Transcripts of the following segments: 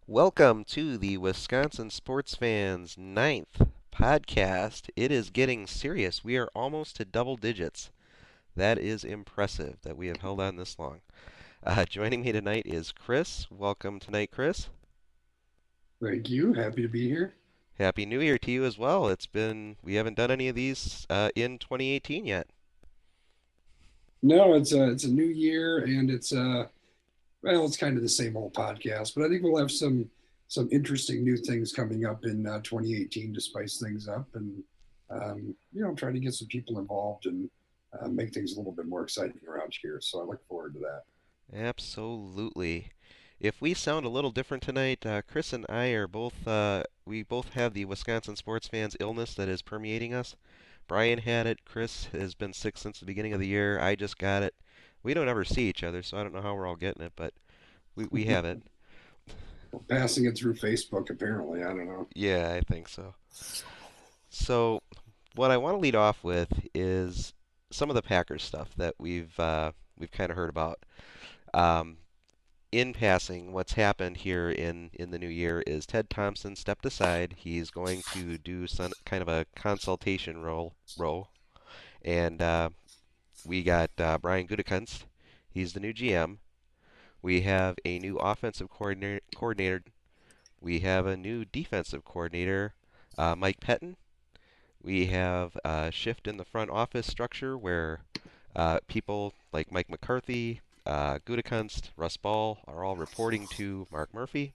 Welcome to the Wisconsin Sports Fans ninth podcast. It is getting serious. We are almost to double digits. That is impressive that we have held on this long. Joining me tonight is Chris. Welcome tonight, Chris. Thank you. Happy to be here. Happy New Year to you as well. We haven't done any of these in 2018 yet. No, it's a new year and it's kind of the same old podcast, but I think we'll have some interesting new things coming up in 2018 to spice things up and try to get some people involved and make things a little bit more exciting around here. So I look forward to that. Absolutely. If we sound a little different tonight, Chris and I are we both have the Wisconsin sports fans illness that is permeating us. Brian had it. Chris has been sick since the beginning of the year. I just got it. We don't ever see each other, so I don't know how we're all getting it, but we have it. We're passing it through Facebook, apparently. I don't know. Yeah, I think so. So, what I want to lead off with is some of the Packers stuff that we've kind of heard about. Um, in passing, what's happened here in the new year is Ted Thompson stepped aside. He's going to do some kind of a consultation role, and we got Brian Gutekunst. He's the new GM. We have a new offensive coordinator. We have a new defensive coordinator, Mike Patton. We have a shift in the front office structure where people like Mike McCarthy, Gutekunst, Russ Ball are all reporting to Mark Murphy.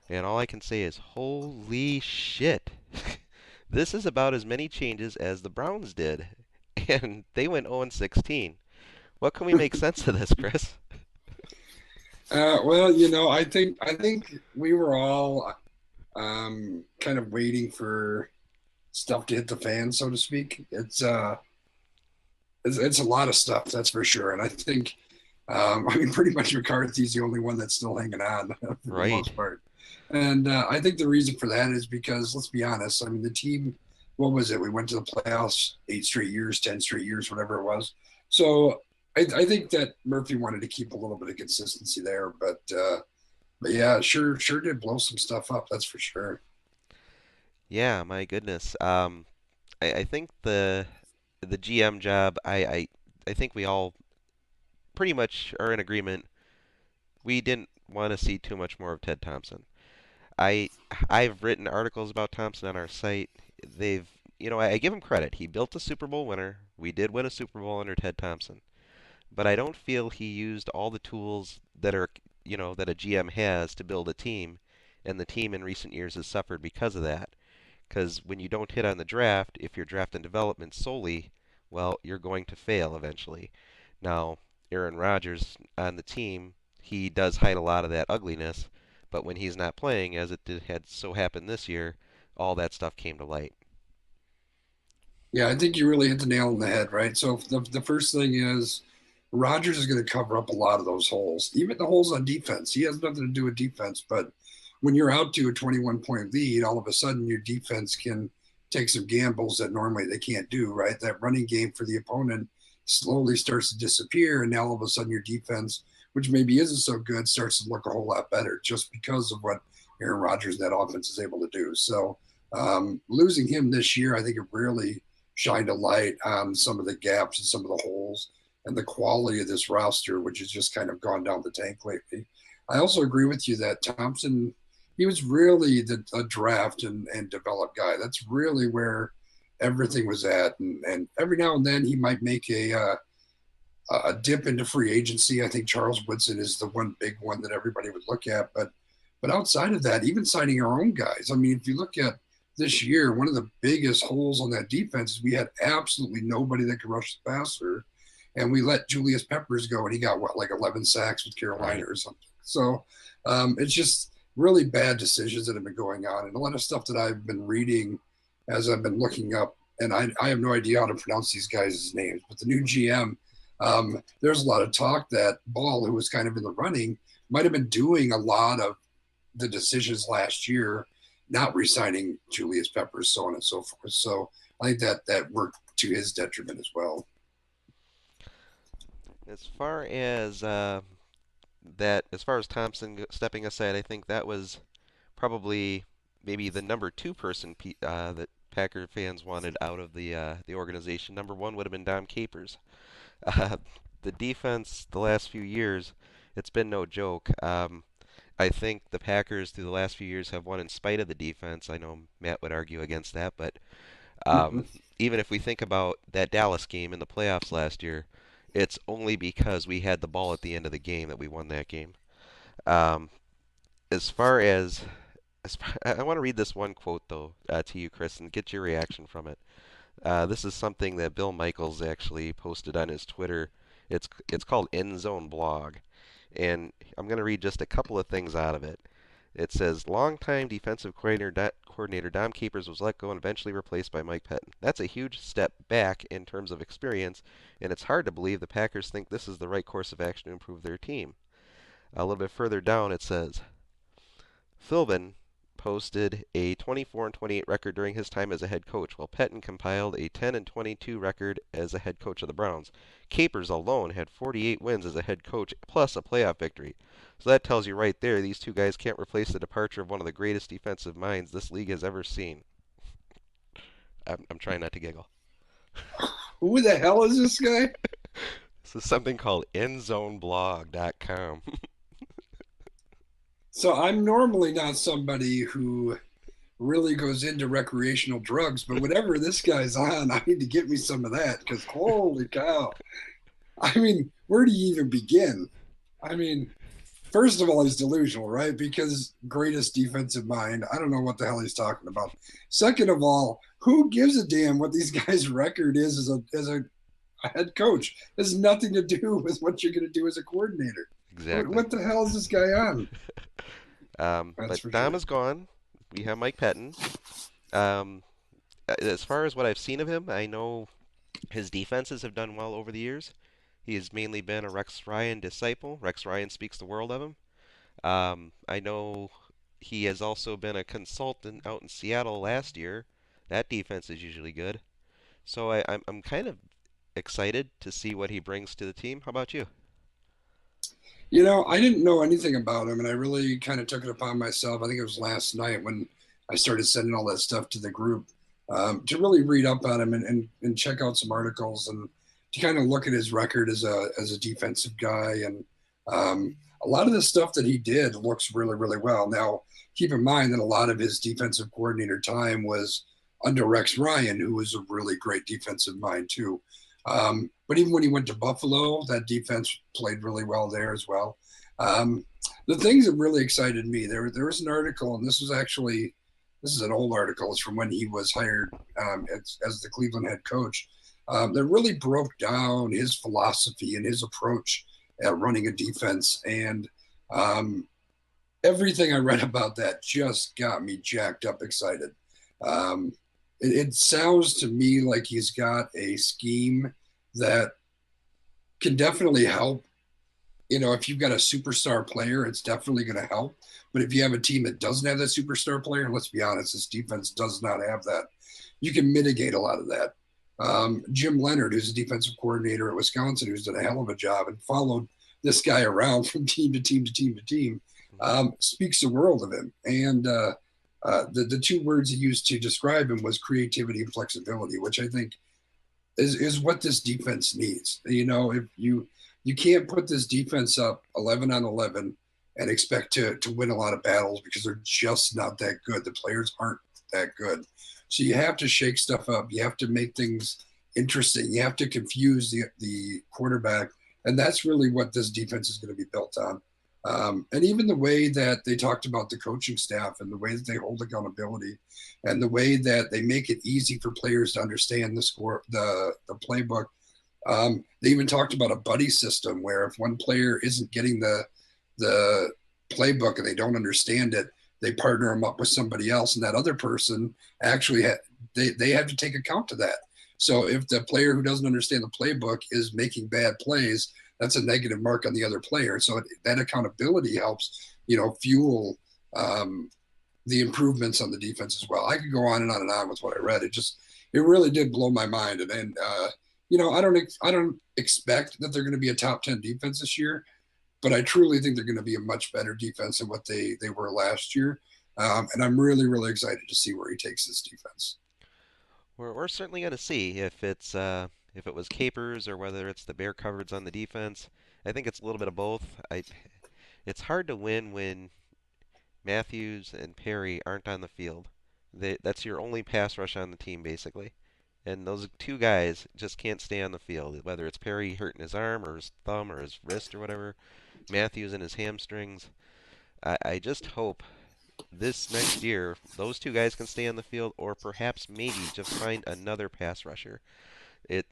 And all I can say is, holy shit. This is about as many changes as the Browns did. And they went 0-16. What can we make sense of this, Chris? I think we were all kind of waiting for stuff to hit the fan, so to speak. It's a lot of stuff, that's for sure. And I think, I mean, pretty much McCarthy's the only one that's still hanging on for the Right. most part. And I think the reason for that is because, let's be honest, I mean, the team, what was it? We went to the playoffs 8 straight years, 10 straight years, whatever it was. So I think that Murphy wanted to keep a little bit of consistency there. But yeah, sure did blow some stuff up, that's for sure. Yeah, my goodness. I think the GM job, I think we all pretty much are in agreement. We didn't want to see too much more of Ted Thompson. I I've written articles about Thompson on our site. They've I give him credit. He built a Super Bowl winner. We did win a Super Bowl under Ted Thompson. But I don't feel he used all the tools that are that a GM has to build a team, and the team in recent years has suffered because of that. Because when you don't hit on the draft, if you're draft and development solely, well, you're going to fail eventually. Now, Aaron Rodgers on the team, he does hide a lot of that ugliness, but when he's not playing, as had so happened this year, all that stuff came to light. Yeah, I think you really hit the nail on the head, right? So the first thing is Rodgers is going to cover up a lot of those holes, even the holes on defense. He has nothing to do with defense, but when you're out to a 21-point lead, all of a sudden your defense can take some gambles that normally they can't do, right? That running game for the opponent slowly starts to disappear, and now all of a sudden your defense, which maybe isn't so good, starts to look a whole lot better just because of what Aaron Rodgers and that offense is able to do. So losing him this year, I think it really shined a light on some of the gaps and some of the holes and the quality of this roster, which has just kind of gone down the tank lately. I also agree with you that Thompson, he was really a draft and develop guy. That's really where everything was at. And every now and then he might make a dip into free agency. I think Charles Woodson is the one big one that everybody would look at. But outside of that, even signing our own guys. I mean, if you look at this year, one of the biggest holes on that defense is we had absolutely nobody that could rush the passer. And we let Julius Peppers go, and he got what, like 11 sacks with Carolina Right. or something. So it's just really bad decisions that have been going on, and a lot of stuff that I've been reading as I've been looking up. And I have no idea how to pronounce these guys' names, but the new GM, there's a lot of talk that Ball, who was kind of in the running, might have been doing a lot of the decisions last year, not resigning Julius Peppers, so on and so forth. So I think that worked to his detriment as well. As far as that as far as Thompson stepping aside, I think that was probably maybe the number two person that Packer fans wanted out of the organization. Number one would have been Dom Capers. Uh, the defense the last few years, it's been no joke. I think the Packers through the last few years have won in spite of the defense. I know Matt would argue against that, but um, even if we think about that Dallas game in the playoffs last year, it's only because we had the ball at the end of the game that we won that game. Um, as far as far, I want to read this one quote though to you, Chris, and get your reaction from it. This is something that Bill Michaels actually posted on his Twitter. It's called End Zone Blog, and I'm going to read just a couple of things out of it. It says, longtime defensive coordinator Dom Capers was let go and eventually replaced by Mike Patton. That's a huge step back in terms of experience, and it's hard to believe the Packers think this is the right course of action to improve their team. A little bit further down, it says, Philbin posted a 24 and 28 record during his time as a head coach, while Patton compiled a 10 and 22 record as a head coach of the Browns. Capers alone had 48 wins as a head coach plus a playoff victory. So that tells you right there these two guys can't replace the departure of one of the greatest defensive minds this league has ever seen. I'm trying not to giggle. Who the hell is this guy? This is something called endzoneblog.com. So I'm normally not somebody who really goes into recreational drugs, but whatever this guy's on, I need to get me some of that because holy cow. I mean, where do you even begin? I mean, first of all, he's delusional, right? Because greatest defensive mind. I don't know what the hell he's talking about. Second of all, who gives a damn what these guys' record is as a head coach? It has nothing to do with what you're going to do as a coordinator. Exactly. What the hell is this guy on? That's But for Dom sure. is gone. We have Mike Patton. Um, as far as what I've seen of him, I know his defenses have done well over the years. He has mainly been a Rex Ryan disciple. Rex Ryan speaks the world of him. I know he has also been a consultant out in Seattle last year. That defense is usually good. So I'm kind of excited to see what he brings to the team. How about you? You know, I didn't know anything about him, and I really kind of took it upon myself. I think it was last night when I started sending all that stuff to the group to really read up on him and check out some articles and to kind of look at his record as a defensive guy. And a lot of the stuff that he did looks really, really well. Now, keep in mind that a lot of his defensive coordinator time was under Rex Ryan, who was a really great defensive mind, too. But even when he went to Buffalo, that defense played really well there as well. Um, the things that really excited me, there was an article, and this is an old article. It's from when he was hired as the Cleveland head coach. That really broke down his philosophy and his approach at running a defense. And um, everything I read about that just got me jacked up excited. Um, it sounds to me like he's got a scheme that can definitely help. You know, if you've got a superstar player, it's definitely going to help. But if you have a team that doesn't have that superstar player, let's be honest, this defense does not have that. You can mitigate a lot of that. Jim Leonard, who's a defensive coordinator at Wisconsin, who's done a hell of a job and followed this guy around from team to team to team to team, speaks the world of him. And the two words he used to describe him was creativity and flexibility, which I think is what this defense needs. You know, if you can't put this defense up 11 on 11 and expect to win a lot of battles because they're just not that good. The players aren't that good. So you have to shake stuff up. You have to make things interesting. You have to confuse the quarterback. And that's really what this defense is going to be built on. And even the way that they talked about the coaching staff and the way that they hold accountability and the way that they make it easy for players to understand the playbook. They even talked about a buddy system where if one player isn't getting the playbook and they don't understand it, they partner them up with somebody else, and that other person actually they have to take account of that. So if the player who doesn't understand the playbook is making bad plays, that's a negative mark on the other player. So that accountability helps, fuel the improvements on the defense as well. I could go on and on with what I read. It really did blow my mind. I don't expect that they're going to be a top 10 defense this year, but I truly think they're going to be a much better defense than what they were last year. And I'm really, really excited to see where he takes this defense. We're certainly going to see if it was Capers or whether it's the bear coverage on the defense. I think it's a little bit of both. It's hard to win when Matthews and Perry aren't on the field. That's your only pass rush on the team, basically. And those two guys just can't stay on the field, whether it's Perry hurting his arm or his thumb or his wrist or whatever, Matthews and his hamstrings. I just hope this next year those two guys can stay on the field, or perhaps maybe just find another pass rusher. It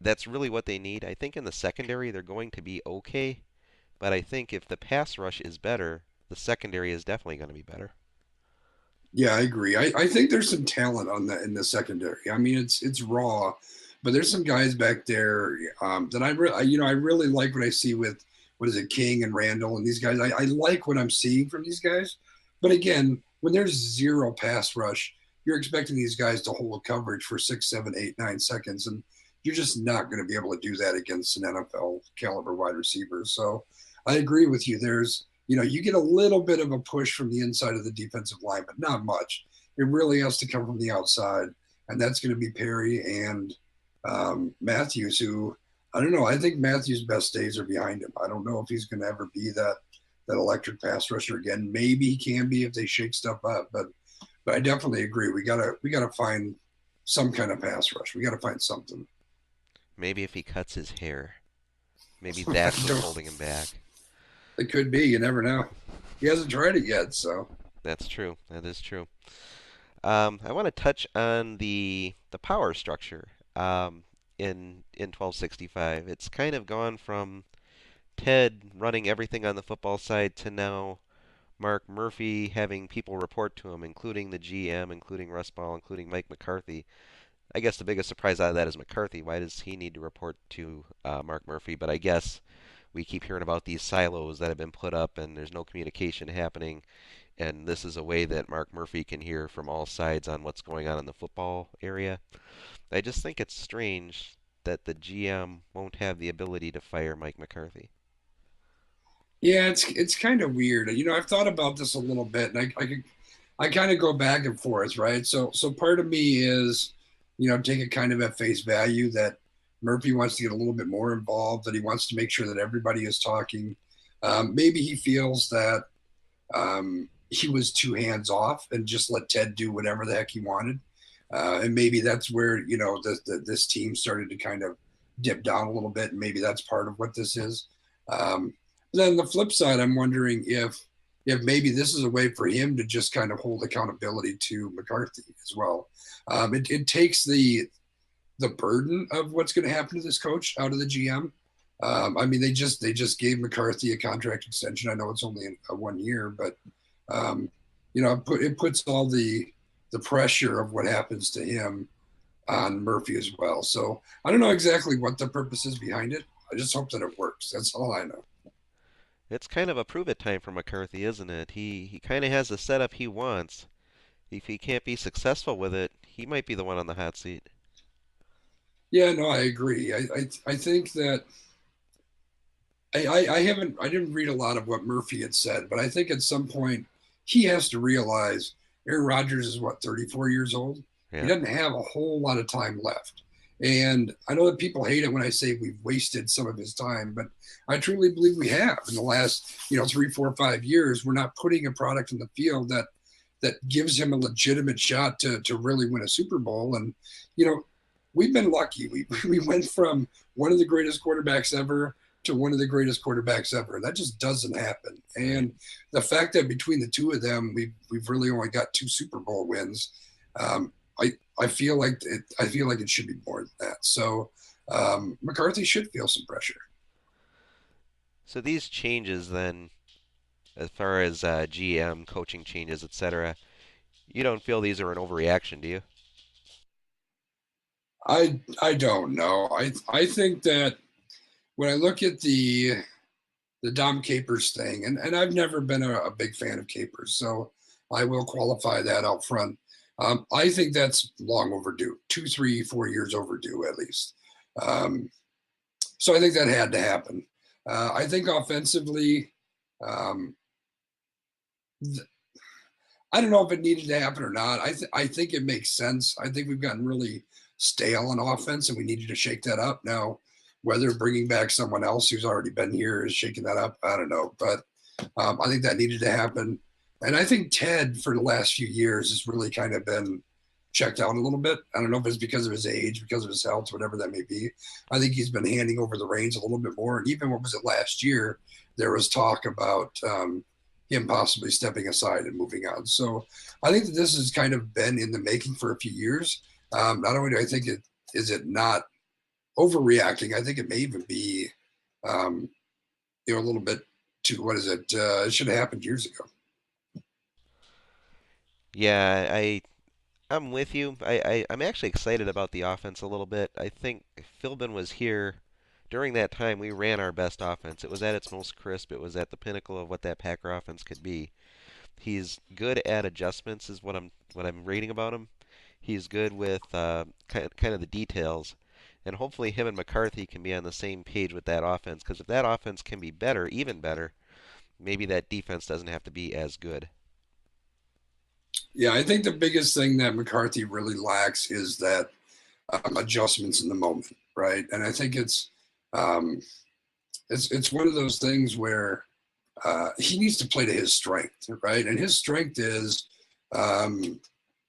that's really what they need. I think in the secondary they're going to be okay, but I think if the pass rush is better, the secondary is definitely going to be better. Yeah, I agree. I think there's some talent on the in the secondary. I mean, it's raw, but there's some guys back there that I really like what I see with what is it, King and Randall and these guys. I like what I'm seeing from these guys, but again, when there's zero pass rush, you're expecting these guys to hold coverage for 6, 7, 8, 9 seconds, and you're just not going to be able to do that against an NFL caliber wide receiver. So I agree with you. You get a little bit of a push from the inside of the defensive line, but not much. It really has to come from the outside, and that's going to be Perry and Matthews, who I don't know. I think Matthews' best days are behind him. I don't know if he's going to ever be that electric pass rusher again. Maybe he can be if they shake stuff up, but I definitely agree. We gotta find some kind of pass rush. We got to find something. Maybe if he cuts his hair, maybe that's what's Don't. holding him back. It could be. You never know. He hasn't tried it yet, so. That's true. That is true. I want to touch on the power structure in 1265. It's kind of gone from Ted running everything on the football side to now Mark Murphy having people report to him, including the GM, including Russ Ball, including Mike McCarthy. I guess the biggest surprise out of that is McCarthy. Why does he need to report to Mark Murphy? But I guess we keep hearing about these silos that have been put up and there's no communication happening. And this is a way that Mark Murphy can hear from all sides on what's going on in the football area. I just think it's strange that the GM won't have the ability to fire Mike McCarthy. Yeah, it's kind of weird. I've thought about this a little bit, and I kind of go back and forth, right? So part of me is, take it kind of at face value that Murphy wants to get a little bit more involved, that he wants to make sure that everybody is talking. Maybe he feels that he was too hands off and just let Ted do whatever the heck he wanted. And maybe that's where, this team started to kind of dip down a little bit. And maybe that's part of what this is. Um, then the flip side, I'm wondering if maybe this is a way for him to just kind of hold accountability to McCarthy as well. It takes the burden of what's going to happen to this coach out of the GM. I mean, they just gave McCarthy a contract extension. I know it's only a 1 year, but um, it puts all the pressure of what happens to him on Murphy as well. So I don't know exactly what the purpose is behind it. I just hope that it works. That's all I know. It's kind of a prove it time for McCarthy, isn't it? He kind of has the setup he wants. If he can't be successful with it, he might be the one on the hot seat. Yeah, no, I agree. I think that I didn't read a lot of what Murphy had said, but I think at some point he has to realize Aaron Rodgers is what, 34 years old. He Yeah. doesn't have a whole lot of time left. And I know that people hate it when I say we've wasted some of his time, but I truly believe we have in the last, 3, 4, 5 years. We're not putting a product in the field that gives him a legitimate shot to really win a Super Bowl. And, you know, we've been lucky. We went from one of the greatest quarterbacks ever to one of the greatest quarterbacks ever. That just doesn't happen. Right. And the fact that between the two of them, we've really only got two Super Bowl wins. Um, I feel like it should be more than that. So McCarthy should feel some pressure. So these changes then, as far as GM coaching changes, etc., you don't feel these are an overreaction, do you? I don't know. I think that when I look at the Dom Capers thing, and I've never been a big fan of Capers, so I will qualify that out front. I think that's long overdue, 2, 3, 4 years overdue at least. Um, so I think that had to happen. I think offensively, um, I don't know if it needed to happen or not. I think it makes sense. I think we've gotten really stale on offense, and we needed to shake that up. Now, whether bringing back someone else who's already been here is shaking that up, I don't know. But I think that needed to happen. And I think Ted, for the last few years, has really kind of been checked out a little bit. I don't know if it's because of his age, because of his health, whatever that may be. I think he's been handing over the reins a little bit more. And even what was it last year? There was talk about him possibly stepping aside and moving on. So I think that this has kind of been in the making for a few years. Not only do I think it is it not overreacting, I think it may even be um, a little bit too. What is it? It should have happened years ago. Yeah, I'm with you. I'm actually excited about the offense a little bit. I think if Philbin was here during that time. We ran our best offense. It was at its most crisp. It was at the pinnacle of what that Packer offense could be. He's good at adjustments, is what I'm reading about him. He's good with kind of the details, and hopefully him and McCarthy can be on the same page with that offense. Because if that offense can be better, even better, maybe that defense doesn't have to be as good. Yeah, I think the biggest thing that McCarthy really lacks is that adjustments in the moment, right? And I think um, it's one of those things where he needs to play to his strength, right? And his strength is um,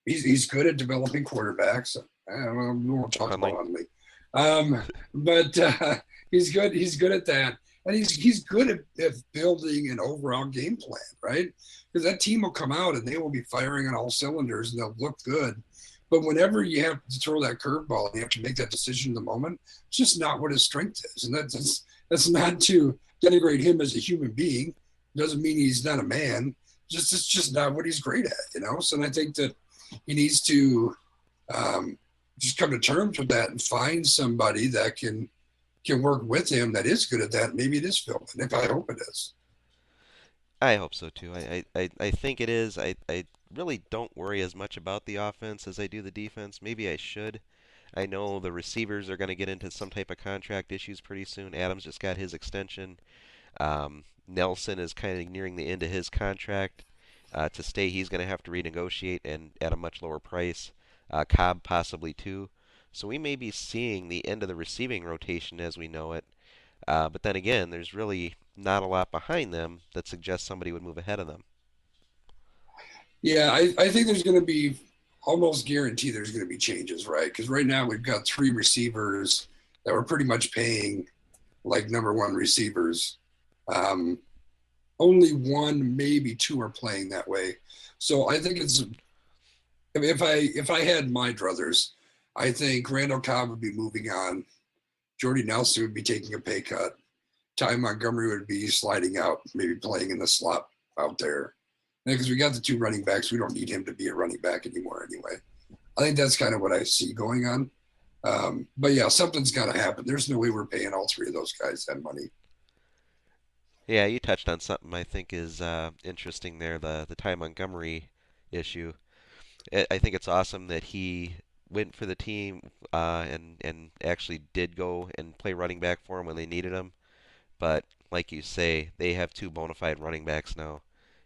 he's good at developing quarterbacks. We won't talk about Hunley. Hunley, but he's good. He's good at that, and he's good at building an overall game plan, right? Because that team will come out and they will be firing on all cylinders and they'll look good. But whenever you have to throw that curveball and you have to make that decision in the moment, it's just not what his strength is, and that's not to denigrate him as a human being. Doesn't mean he's not a man. Just it's just not what he's great at. So and I think that he needs to um, just come to terms with that and find somebody that can work with him that is good at that. Maybe it is Phil. And if I hope it is. I hope so too. I think it is. I really don't worry as much about the offense as I do the defense. Maybe I should. I know the receivers are going to get into some type of contract issues pretty soon. Adams just got his extension. Nelson is kind of nearing the end of his contract. To stay, he's going to have to renegotiate and at a much lower price. Cobb possibly too. So we may be seeing the end of the receiving rotation as we know it. But then again, there's really not a lot behind them that suggests somebody would move ahead of them. Yeah, I think there's going to be almost guaranteed there's going to be changes, right? Because right now we've got three receivers that we're pretty much paying like number one receivers. Um, Only one, maybe two are playing that way. So I think it's if I had my druthers, I think Randall Cobb would be moving on. Jordy Nelson would be taking a pay cut. Ty Montgomery would be sliding out, maybe playing in the slot out there. Because we got the two running backs, we don't need him to be a running back anymore anyway. I think that's kind of what I see going on. But yeah, something's got to happen. There's no way we're paying all three of those guys that money. Yeah, you touched on something I think is interesting there, the Ty Montgomery issue. I think it's awesome that he went for the team and actually did go and play running back for him when they needed him. But like you say, they have two bona fide running backs now.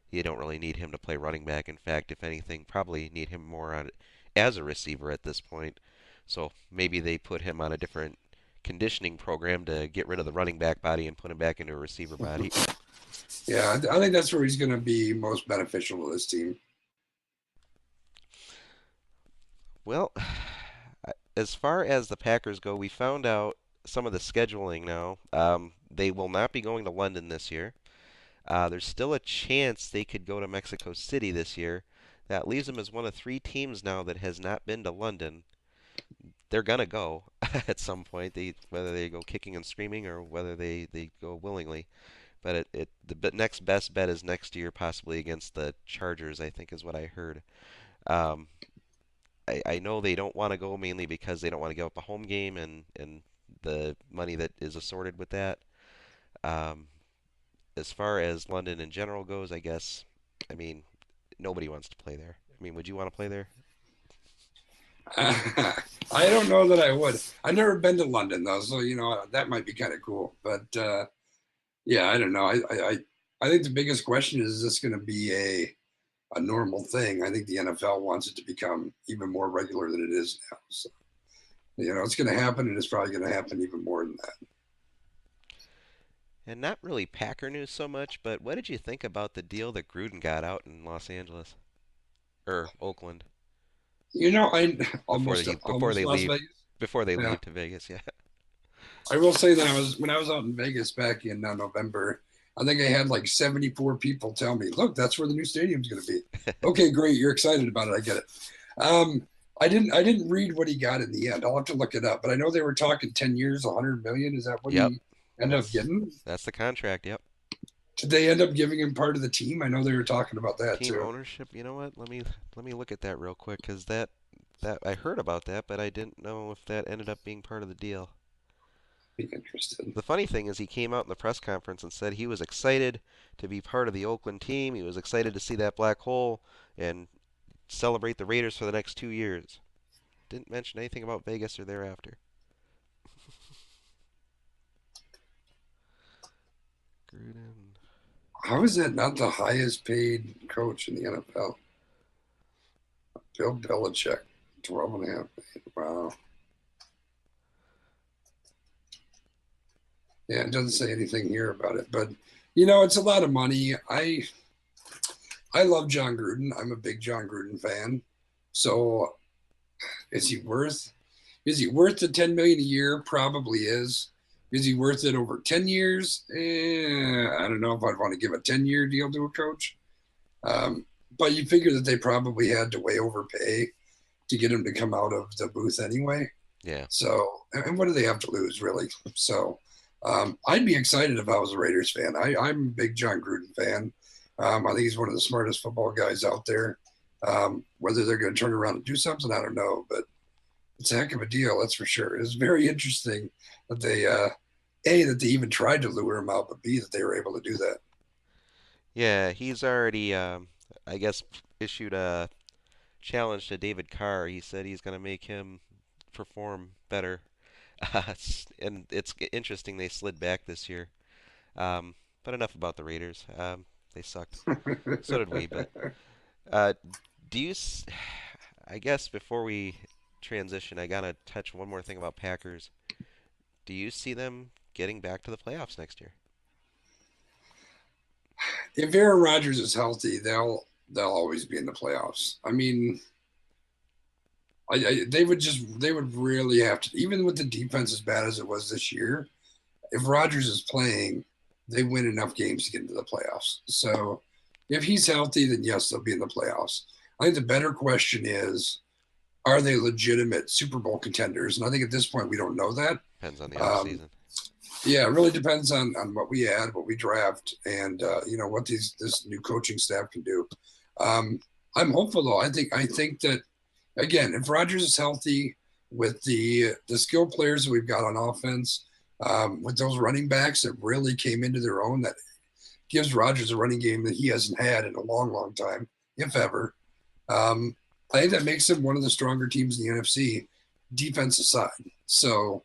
You don't really need him to play running back. In fact, if anything, probably need him more on as a receiver at this point. So maybe they put him on a different conditioning program to get rid of the running back body and put him back into a receiver body. Yeah, I think that's where he's going to be most beneficial to this team. Well, as far as the Packers go, we found out some of the scheduling now. They will not be going to London this year. There's still a chance they could go to Mexico City this year. That leaves them as one of three teams now that has not been to London. They're gonna go at some point. Whether they go kicking and screaming or whether they go willingly. But the next best bet is next year, possibly against the Chargers. I think is what I heard. Um, I know they don't want to go mainly because they don't want to give up a home game and the money that is assorted with that. Um, as far as London in general goes, I guess, I mean, nobody wants to play there. I mean, would you want to play there? I don't know that I would. I've never been to London though, so that might be kind of cool. But Yeah, I don't know. I think the biggest question is this going to be a normal thing? I think the NFL wants it to become even more regular than it is now. So, it's going to happen, and it's probably going to happen even more than that. And not really Packer news so much, but what did you think about the deal that Gruden got out in Los Angeles or Oakland I before before almost they Las leave Vegas. before they Yeah, leave to Vegas? Yeah. I will say that when I was out in Vegas back in November, I think I had like 74 people tell me, "Look, that's where the new stadium's going to be." Okay, great, you're excited about it. I get it. Um, I didn't read what he got in the end. I'll have to look it up, but I know they were talking 10 years, 100 million. Is that what Yep. he ended up That's getting? that's the contract. Yep. Did they end up giving him part of the team? I know they were talking about that Team too. ownership. You know what? Let me look at that real quick because that I heard about that, but I didn't know if that ended up being part of the deal. Be interested. The funny thing is he came out in the press conference and said he was excited to be part of the Oakland team. He was excited to see that black hole and celebrate the Raiders for the next 2 years. Didn't mention anything about Vegas or thereafter. Gruden. How is that not the highest paid coach in the NFL? Bill Belichick, 12 and a half. Wow. Yeah, it doesn't say anything here about it, but it's a lot of money. I love Jon Gruden. I'm a big Jon Gruden fan. So is he worth the 10 million a year? Probably is. Is he worth it over 10 years? I don't know if I'd want to give a 10-year deal to a coach. Um, but you figure that they probably had to way overpay to get him to come out of the booth anyway. Yeah. So, and what do they have to lose, really? So, I'd be excited if I was a Raiders fan. I'm a big Jon Gruden fan. I think he's one of the smartest football guys out there. Whether they're going to turn around and do something, I don't know, but it's a heck of a deal, that's for sure. It's very interesting that that they even tried to lure him out, but B, that they were able to do that. Yeah, he's already, I guess, issued a challenge to David Carr. He said he's going to make him perform better. And it's interesting they slid back this year. But enough about the Raiders. They sucked. So did we. But uh, do you? I guess before we transition, I gotta touch one more thing about Packers. Do you see them getting back to the playoffs next year? If Aaron Rodgers is healthy, they'll always be in the playoffs. I mean, they would really have to, even with the defense as bad as it was this year, if Rodgers is playing, they win enough games to get into the playoffs. So if he's healthy, then yes, they'll be in the playoffs. I think the better question is, are they legitimate Super Bowl contenders? And I think at this point we don't know that. Depends on the off Um, season. yeah, it really depends on what we add, what we draft, and what this new coaching staff can do. Um, I'm hopeful though. I think that again, if Rodgers is healthy with the skill players that we've got on offense, with those running backs that really came into their own, that gives Rodgers a running game that he hasn't had in a long, long time, if ever. Um, I think that makes them one of the stronger teams in the NFC, defense aside. So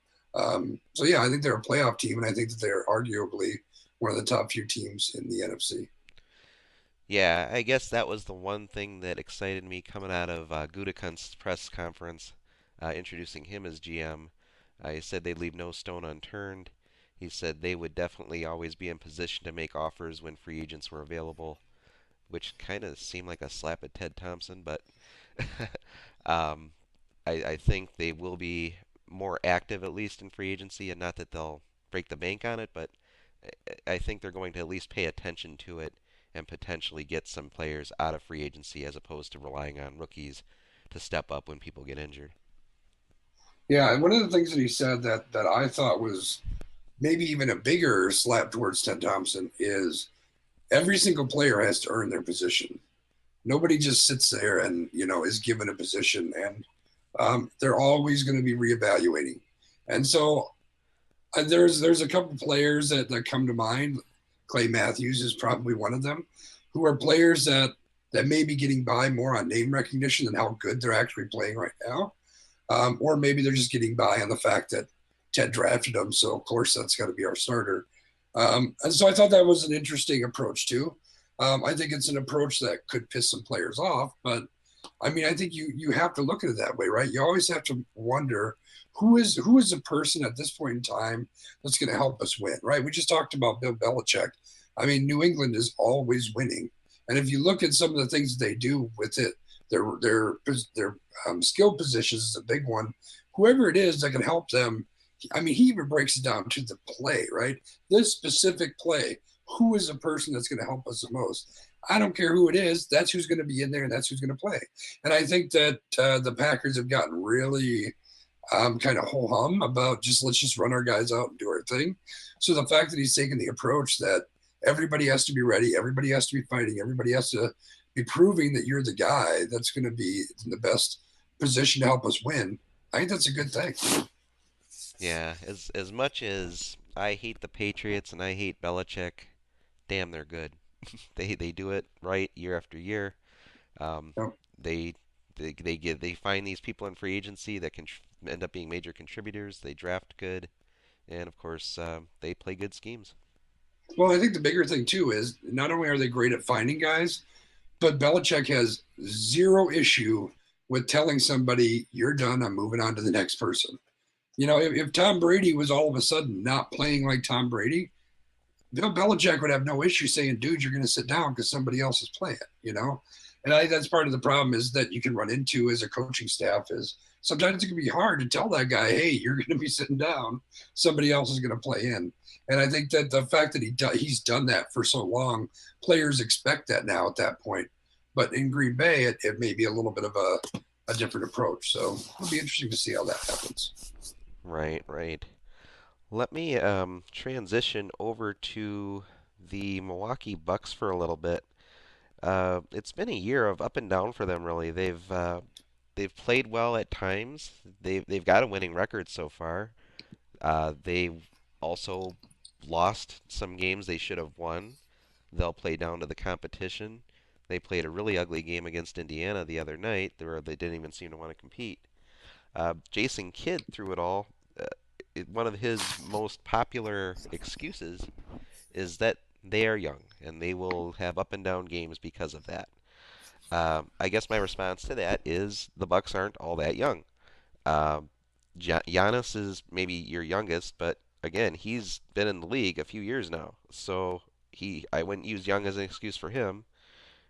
yeah, I think they're a playoff team, and I think that they're arguably one of the top few teams in the NFC. Yeah, I guess that was the one thing that excited me coming out of Gutekunst's press conference, introducing him as GM. He said they'd leave no stone unturned. He said they would definitely always be in position to make offers when free agents were available, which kind of seemed like a slap at Ted Thompson, but um, I think they will be more active at least in free agency, and not that they'll break the bank on it, but I think they're going to at least pay attention to it and potentially get some players out of free agency as opposed to relying on rookies to step up when people get injured. Yeah, and one of the things that he said that I thought was maybe even a bigger slap towards Ted Thompson is every single player has to earn their position. Nobody just sits there and is given a position, and they're always going to be reevaluating. And so there's a couple players that come to mind. Clay Matthews is probably one of them, who are players that may be getting by more on name recognition than how good they're actually playing right now. Or maybe they're just getting by on the fact that Ted drafted them, so of course that's got to be our starter. And so I thought that was an interesting approach too. I think it's an approach that could piss some players off, but I mean, I think you have to look at it that way, right? You always have to wonder who is the person at this point in time that's going to help us win, right? We just talked about Bill Belichick. I mean, New England is always winning, and if you look at some of the things they do with it, their skill positions is a big one. Whoever it is that can help them, I mean, he even breaks it down to the play, right? This specific play, who is the person that's going to help us the most? I don't care who it is. That's who's going to be in there, and that's who's going to play. And I think that the Packers have gotten really kind of ho hum about just let's just run our guys out and do our thing. So the fact that he's taking the approach that everybody has to be ready, everybody has to be fighting, everybody has to be proving that you're the guy that's going to be in the best position to help us win. I think that's a good thing. Yeah, as much as I hate the Patriots and I hate Belichick, damn, they're good. They do it right year after year. Um, You know? they they find these people in free agency that can end up being major contributors. They draft good, and of course, they play good schemes. Well, I think the bigger thing too is not only are they great at finding guys, but Belichick has zero issue with telling somebody, "You're done. I'm moving on to the next person." You know, if Tom Brady was all of a sudden not playing like Tom Brady, Bill Belichick would have no issue saying, "Dude, you're going to sit down because somebody else is playing." You know, and I think that's part of the problem is that you can run into as a coaching staff is sometimes it can be hard to tell that guy, "Hey, you're going to be sitting down. Somebody else is going to play in." And I think that the fact that he's done that for so long, players expect that now at that point. But in Green Bay, it may be a little bit of a different approach. So it'll be interesting to see how that happens. Right, right. Let me transition over to the Milwaukee Bucks for a little bit. It's been a year of up and down for them, really. They've played well at times. They've got a winning record so far. They've also lost some games they should have won. They'll play down to the competition. They played a really ugly game against Indiana the other night, where they didn't even seem to want to compete. Jason Kidd, through it all, uh, one of his most popular excuses is that they are young and they will have up and down games because of that. I guess my response to that is the Bucks aren't all that young. Um, Giannis is maybe your youngest, but again, he's been in the league a few years now, so I wouldn't use young as an excuse for him.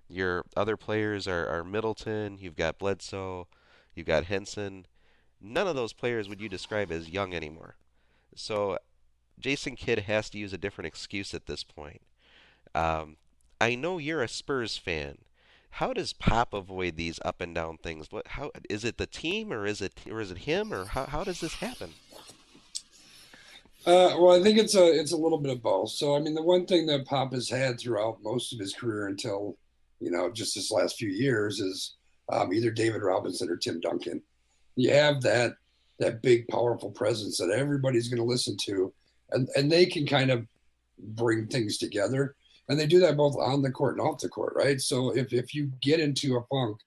Your other players are Middleton, you've got Bledsoe, you've got Henson. None of those players would you describe as young anymore. So Jason Kidd has to use a different excuse at this point. Um, I know you're a Spurs fan. How does Pop avoid these up and down things? What? How is it the team or is it him or how does this happen? Well, I think it's a little bit of both. So, I mean, the one thing that Pop has had throughout most of his career until just this last few years is either David Robinson or Tim Duncan. You have that big, powerful presence that everybody's going to listen to, and they can kind of bring things together, and they do that both on the court and off the court, right? So if you get into a funk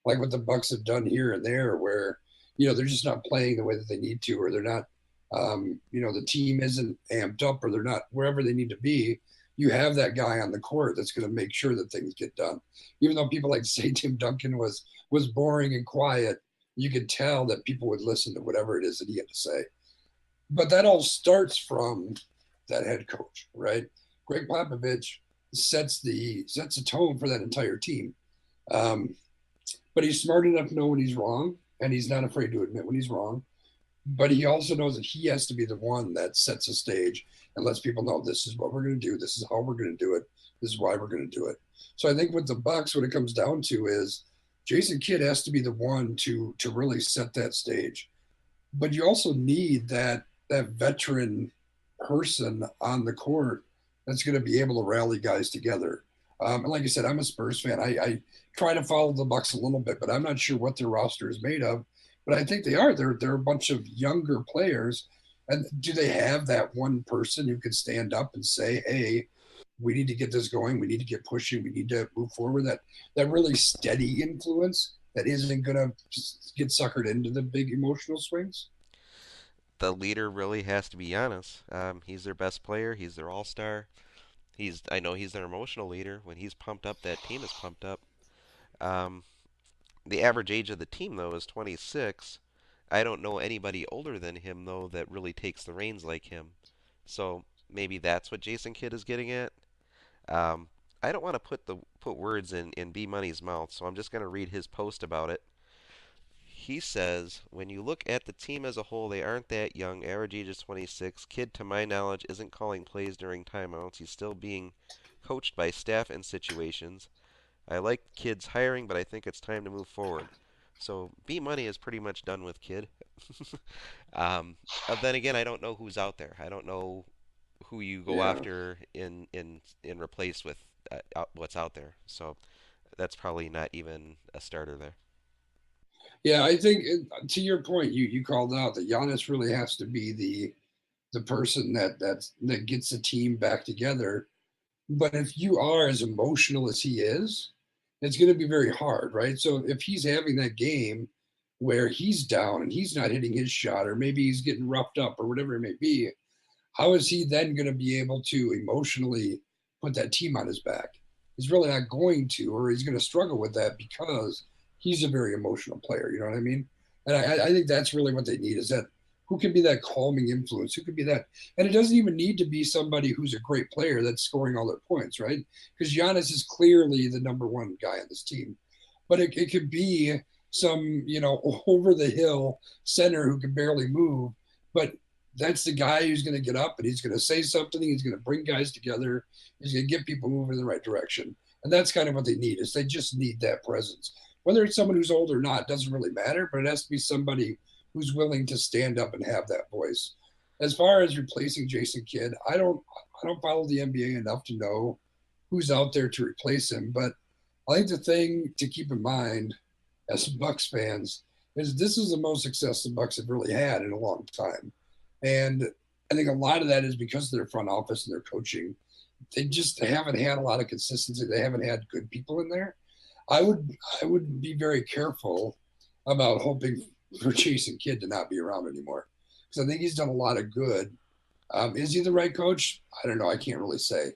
like what the Bucks have done here and there, where they're just not playing the way that they need to, or they're not the team isn't amped up or they're not wherever they need to be, you have that guy on the court that's going to make sure that things get done. Even though people like to say Tim Duncan was boring and quiet, you could tell that people would listen to whatever it is that he had to say. But that all starts from that head coach, right? Greg Popovich sets a tone for that entire team. Um, but he's smart enough to know when he's wrong, and he's not afraid to admit when he's wrong, but he also knows that he has to be the one that sets a stage and lets people know this is what we're going to do, this is how we're going to do it, this is why we're going to do it. So I think with the Bucks, what it comes down to is Jason Kidd has to be the one to really set that stage. But you also need that veteran person on the court that's going to be able to rally guys together. And like I said, I'm a Spurs fan. I try to follow the Bucks a little bit, but I'm not sure what their roster is made of. But I think they are. They're a bunch of younger players. And do they have that one person who can stand up and say, "Hey, we need to get this going. We need to get pushing. We need to move forward." That really steady influence that isn't going to get suckered into the big emotional swings. the leader really has to be Giannis. He's their best player. He's their all-star. I know he's their emotional leader. When he's pumped up, that team is pumped up. Um, the average age of the team though is 26. I don't know anybody older than him though that really takes the reins like him. So maybe that's what Jason Kidd is getting at. Um, I don't want to put words in B Money's mouth, so I'm just going to read his post about it. He says, when you look at the team as a whole, they aren't that young. Average age is 26. Kidd, to my knowledge, isn't calling plays during timeouts. He's still being coached by staff in situations. I like Kidd's hiring, but I think it's time to move forward. So B Money is pretty much done with Kidd. um, then again, I don't know who's out there. I don't know who you go Yeah. after in replace with what's out there. So that's probably not even a starter there. Yeah, I think to your point, you called out that Giannis really has to be the person that gets the team back together. But if you are as emotional as he is, it's going to be very hard, right? So if he's having that game where he's down and he's not hitting his shot, or maybe he's getting roughed up, or whatever it may be, how is he then going to be able to emotionally put that team on his back? He's really not going to, or he's going to struggle with that because he's a very emotional player. You know what I mean? And I think that's really what they need is that who can be that calming influence? Who can be that? And it doesn't even need to be somebody who's a great player that's scoring all their points, right? Because Giannis is clearly the number one guy on this team. But it could be some, over the hill center who can barely move, but that's the guy who's going to get up and he's going to say something. He's going to bring guys together. He's going to get people moving in the right direction. And that's kind of what they need is they just need that presence. Whether it's someone who's old or not doesn't really matter, but it has to be somebody who's willing to stand up and have that voice. As far as replacing Jason Kidd, I don't follow the NBA enough to know who's out there to replace him. But I think the thing to keep in mind as Bucks fans is this is the most success the Bucks have really had in a long time. And I think a lot of that is because of their front office and their coaching. They haven't had a lot of consistency. They haven't had good people in there. I would I would be very careful about hoping for Jason Kidd to not be around anymore because I think he's done a lot of good. Is he the right coach? I don't know. I can't really say.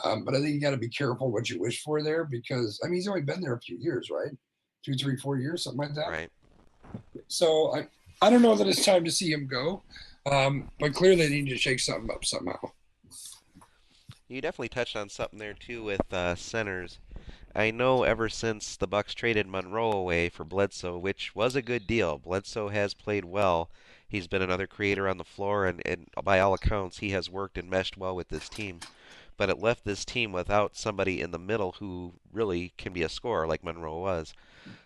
But I think you got to be careful what you wish for there because I mean he's only been there a few years, right? 2, 3, 4 years, something like that. Right. So I don't know that it's time to see him go, but clearly they need to shake something up somehow. You definitely touched on something there too with centers. I know ever since the Bucks traded Monroe away for Bledsoe, which was a good deal. Bledsoe has played well. He's been another creator on the floor, and by all accounts, he has worked and meshed well with this team. But it left this team without somebody in the middle who really can be a scorer like Monroe was.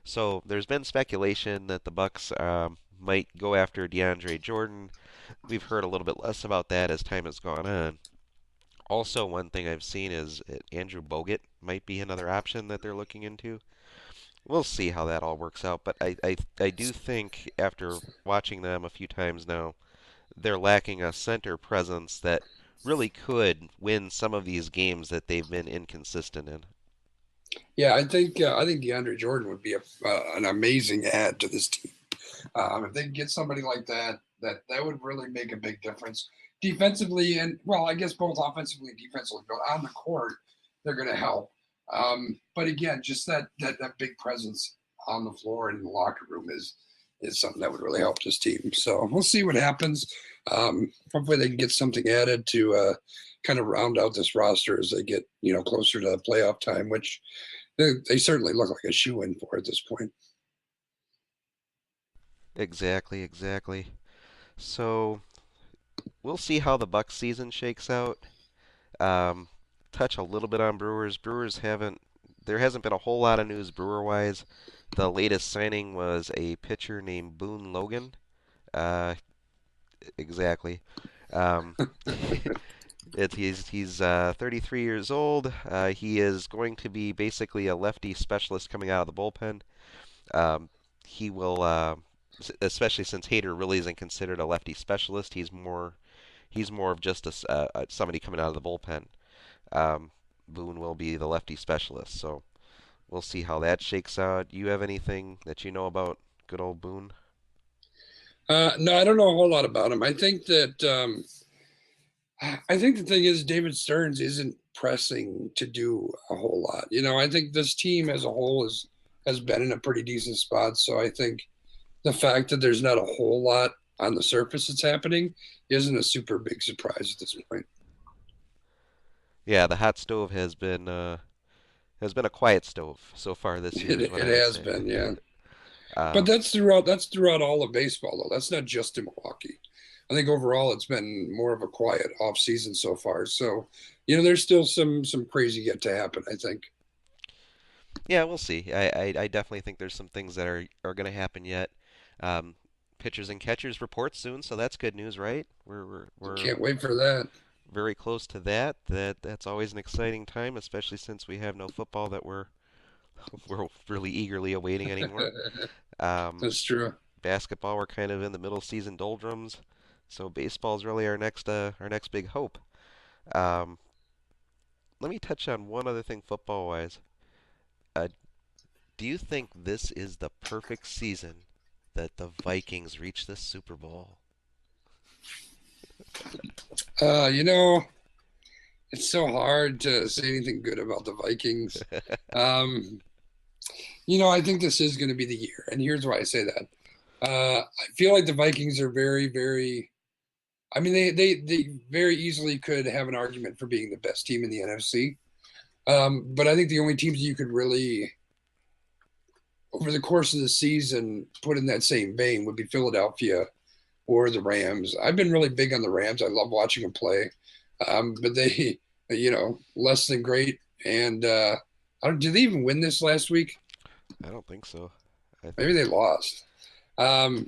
So there's been speculation that the Bucks might go after DeAndre Jordan. We've heard a little bit less about that as time has gone on. Also, one thing I've seen is Andrew Bogut might be another option that they're looking into. We'll see how that all works out, but I do think after watching them a few times now, they're lacking a center presence that really could win some of these games that they've been inconsistent in. Yeah, I think DeAndre Jordan would be an amazing add to this team. If they can get somebody like that, that would really make a big difference defensively, and well, I guess both offensively and defensively. But on the court, they're going to help. But again, just that big presence on the floor and in the locker room is something that would really help this team. So we'll see what happens. Hopefully, they can get something added to kind of round out this roster as they get closer to the playoff time, which they certainly look like a shoe in for at this point. Exactly, exactly. So we'll see how the Bucks season shakes out. Um, touch a little bit on Brewers. Brewers haven't. There hasn't been a whole lot of news Brewer wise. The latest signing was a pitcher named Boone Logan. Uh, exactly. Um, he's 33 years old. He is going to be basically a lefty specialist coming out of the bullpen. Um, he will, especially since Hader really isn't considered a lefty specialist. He's more of just somebody coming out of the bullpen. Um, Boone will be the lefty specialist. So we'll see how that shakes out. You have anything that you know about good old Boone? No, I don't know a whole lot about him. I think the thing is David Stearns isn't pressing to do a whole lot. I think this team as a whole has been in a pretty decent spot. So I think the fact that there's not a whole lot on the surface that's happening isn't a super big surprise at this point. Yeah, the hot stove has been a quiet stove so far this year, It, is what it I would has say. been, yeah. But Um, that's throughout all of baseball though. That's not just in Milwaukee. I think overall it's been more of a quiet off season so far. So, there's still some crazy yet to happen, I think. yeah, we'll see. I definitely think there's some things that are going to happen yet. Um, Pitchers and catchers report soon, so that's good news, right? We're Can't wait for that. very close to that. That's always an exciting time, especially since we have no football that we're really eagerly awaiting anymore. Um, That's true. Basketball, we're kind of in the middle season doldrums, so baseball's really our next big hope. Um, Let me touch on one other thing football wise. Uh, do you think this is the perfect season that the Vikings reach the Super Bowl? Uh, you know, it's so hard to say anything good about the Vikings. Um, I think this is going to be the year, and here's why I say that. I feel like the Vikings are very, very. I mean, they very easily could have an argument for being the best team in the NFC. But I think the only teams you could really, over the course of the season, put in that same vein would be Philadelphia or the Rams. I've been really big on the Rams. I love watching them play, but they, less than great. And I don't. Did they even win this last week? I don't think so. I Maybe think they lost. Um,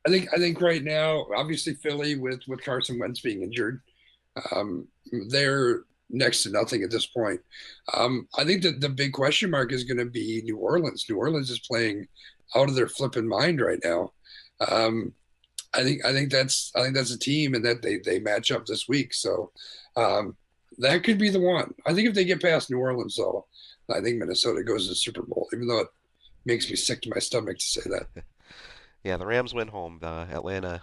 I think right now, obviously Philly with Carson Wentz being injured, um, they're next to nothing at this point. I think that the big question mark is going to be New Orleans. New Orleans is playing out of their flipping mind right now. Um, I think that's a team, and that they match up this week. So that could be the one. I think if they get past New Orleans, though, I think Minnesota goes to the Super Bowl. Even though it makes me sick to my stomach to say that. yeah, the Rams went home. Atlanta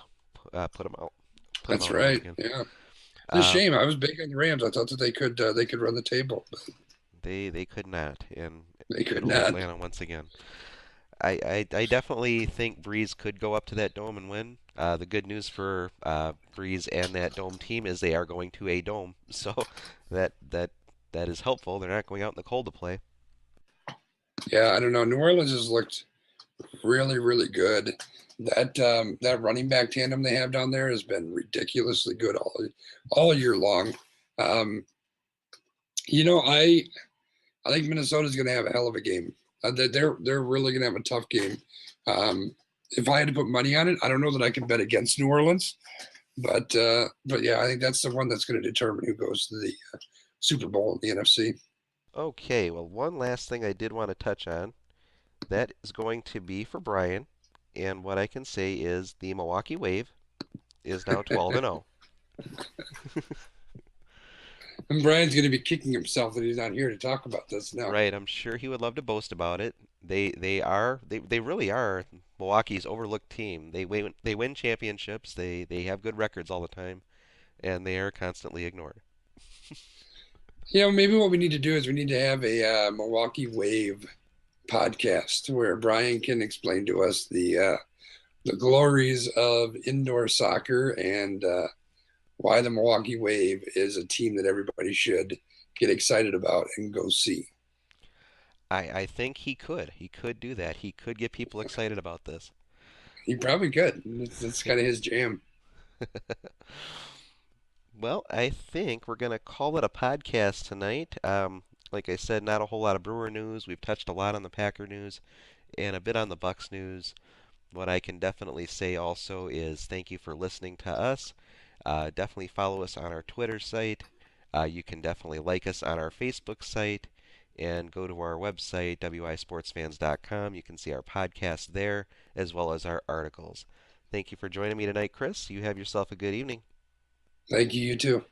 put them That's out once right. again. Yeah, it's a Um, shame. I was big on the Rams. I thought that they could run the table, but they could not, and they good could old not. Atlanta once again. I definitely think Breeze could go up to that dome and win. The good news for Breeze and that dome team is they are going to a dome, so that that that is helpful. They're not going out in the cold to play. Yeah, I don't know. New Orleans has looked really, really good. That running back tandem they have down there has been ridiculously good all year long. Um, I think Minnesota's going to have a hell of a game. They're really going to have a tough game. If I had to put money on it, I don't know that I can bet against New Orleans, but yeah, I think that's the one that's going to determine who goes to the Super Bowl in the NFC. Okay, well, one last thing I did want to touch on. That is going to be for Brian, and what I can say is the Milwaukee Wave is now 12 and 0. And Brian's going to be kicking himself that he's not here to talk about this now. Right, I'm sure he would love to boast about it. They really are Milwaukee's overlooked team. They win championships. They have good records all the time, and they are constantly ignored. Maybe what we need to do is we need to have a Milwaukee Wave podcast where Brian can explain to us the glories of indoor soccer and why the Milwaukee Wave is a team that everybody should get excited about and go see. I think he could. He could do that. He could get people excited about this. He probably could. That's kind of his jam. Well, I think we're going to call it a podcast tonight. Like I said, not a whole lot of Brewer news. We've touched a lot on the Packer news and a bit on the Bucks news. What I can definitely say also is thank you for listening to us. Definitely follow us on our Twitter site. You can definitely like us on our Facebook site and go to our website, wisportsfans.com. You can see our podcast there as well as our articles. Thank you for joining me tonight, Chris. You have yourself a good evening. Thank you, you too.